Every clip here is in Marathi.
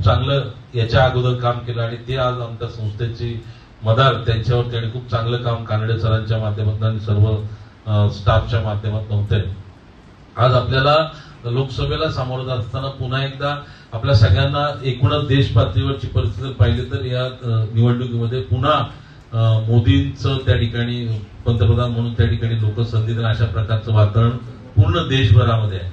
खूप चांगलं याच्या अगोदर काम केलं आणि ते आज आमच्या संस्थेची मदार त्यांच्यावर त्यांनी खूप चांगलं काम कानडे सरांच्या माध्यमातून आणि सर्व स्टाफच्या माध्यमातून होते। आज आपल्याला लोकसभेला सामोरं जात असताना पुन्हा एकदा आपल्या सगळ्यांना एकूणच देश पातळीवरची परिस्थिती पाहिली तर या निवडणुकीमध्ये पुन्हा मोदींचं त्या ठिकाणी पंतप्रधान म्हणून त्या ठिकाणी लोक संधी देणार अशा प्रकारचं वातावरण पूर्ण देशभरामध्ये आहे।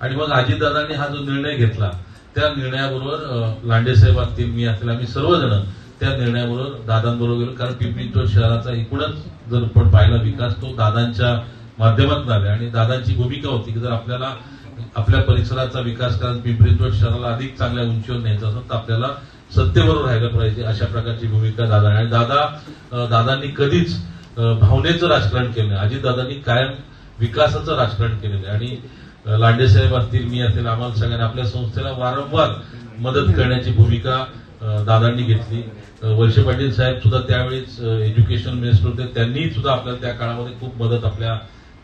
आणि मग अजितदादांनी हा जो निर्णय घेतला त्या निर्णयाबरोबर लांडे साहेब असतील, मी असतील, आम्ही सर्वजण त्या निर्णयाबरोबर दादांबरोबर गेलो। कारण पिंपरी चिंचवड शहराचा एकूणच जर आपण पाहिला विकास तो दादांच्या माध्यमातून आला आणि दादांची भूमिका होती की जर आपल्याला आपल्या परिसराचा विकास करून पिंपरी चिंचवड शहराला अधिक चांगल्या उंचीवर न्यायचं असेल तर आपल्याला सत्तेबरोबर राहायला पाहिजे, अशा प्रकारची भूमिका दादा आणि दादांनी कधीच भावनेचं राजकारण केलं नाही। अजितदादांनी कायम विकासाचं राजकारण केलेलं आहे आणि लांडे साहेब असतील, मी असेल, आम्हाला सगळ्यांना आपल्या संस्थेला वारंवार मदत करण्याची भूमिका दादांनी घेतली। वळसे पाटील साहेब सुद्धा त्यावेळेस एज्युकेशन मिनिस्टर होते, त्यांनी सुद्धा आपल्याला त्या काळामध्ये खूप मदत आपल्या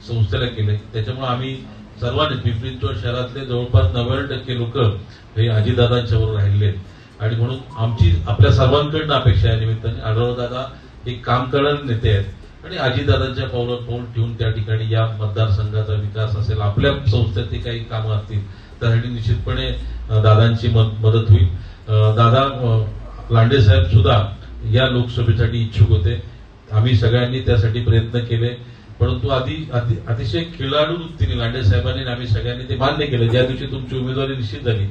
संस्थेला केली। त्याच्यामुळे आम्ही सर्वांनी पिंपरी चिंचवड शहरातले जवळपास 90% लोक हे अजितदादांच्या बरोबर राहिले आणि म्हणून आमची आपल्या सर्वांकडून अपेक्षा आहे निमित्ताने आढळराव दादा हे काम करणारे नेते आहेत आणि अजितदादांच्या पावलावर पाऊल ठेवून त्या ठिकाणी या मतदारसंघाचा विकास असेल, आपल्या संस्थेतली काही कामं असतील त्यासाठी निश्चितपणे दादांची मदत होईल। दादा लांडे साहेब सुद्धा या लोकसभेसाठी इच्छुक होते, आम्ही सगळ्यांनी त्यासाठी प्रयत्न केले, परंतु अतिशय खेळाडू वृत्तीने लांडे साहेबांनी आम्ही सगळ्यांनी ते मान्य केलं। ज्या दिवशी तुमची उमेदवारी निश्चित झाली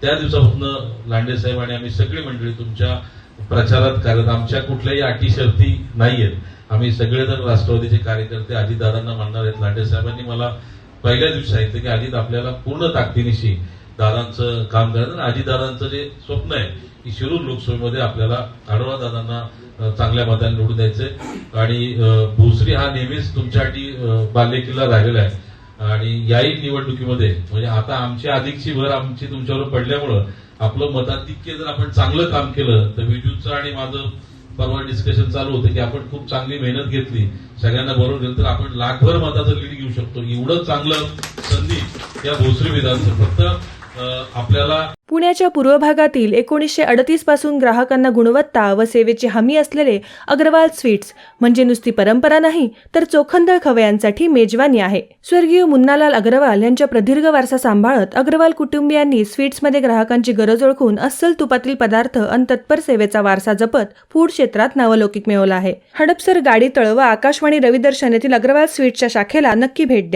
त्या दिवसापासून लांडे साहेब आणि आम्ही सगळी मंडळी तुमच्या प्रचारात कार्यरत, आमच्या कुठल्याही अटी शर्ती नाहीयेत, आम्ही सगळेजण राष्ट्रवादीचे कार्यकर्ते अजितदादांना मानणार आहेत। लांडे साहेबांनी मला पहिल्या दिवशी सांगितलं की अजित आपल्याला पूर्ण ताकदीनिशी दादांचं काम करायचं, अजितदादांचं जे स्वप्न आहे की शिरूर लोकसभेमध्ये आपल्याला आढळराव दादांना चांगल्या मताने निवडून द्यायचंय आणि भोसरी हा नेहमीच तुमच्यासाठी बालेकिल्ला राहिलेला आहे आणि याही निवडणुकीमध्ये म्हणजे आता आमची अधिकची भर आमची तुमच्यावर पडल्यामुळं आपलं मताधिक्य जर आपण चांगलं काम केलं तर विजूचं आणि माझं परवा डिस्कशन चालू होतं की आपण खूप चांगली मेहनत घेतली, सगळ्यांना बरोबर गेलं तर आपण लाखभर मताचं लीड घेऊ शकतो। एवढं चांगलं संधी या भोसरी विधानसभा फक्त आपल्याला पुण्याच्या पूर्व भागातील 1938 पासून ग्राहकांना गुणवत्ता व सेवेची हमी असलेले अग्रवाल स्वीट्स म्हणजे नुसती परंपरा नाही तर चोखंदळ खवयांसाठी मेजवानी आहे। स्वर्गीय मुन्नालाल अग्रवाल यांच्या प्रदीर्घ वारसा सांभाळत अग्रवाल कुटुंबियांनी स्वीट्समध्ये ग्राहकांची गरज ओळखून अस्सल तुपातील पदार्थ आणि तत्पर सेवेचा वारसा जपत फूड क्षेत्रात नावलौकिक मिळवला आहे। हडपसर, गाडीतळ व आकाशवाणी रविदर्शन येथील अग्रवाल स्वीट्सच्या शाखेला नक्की भेट द्या।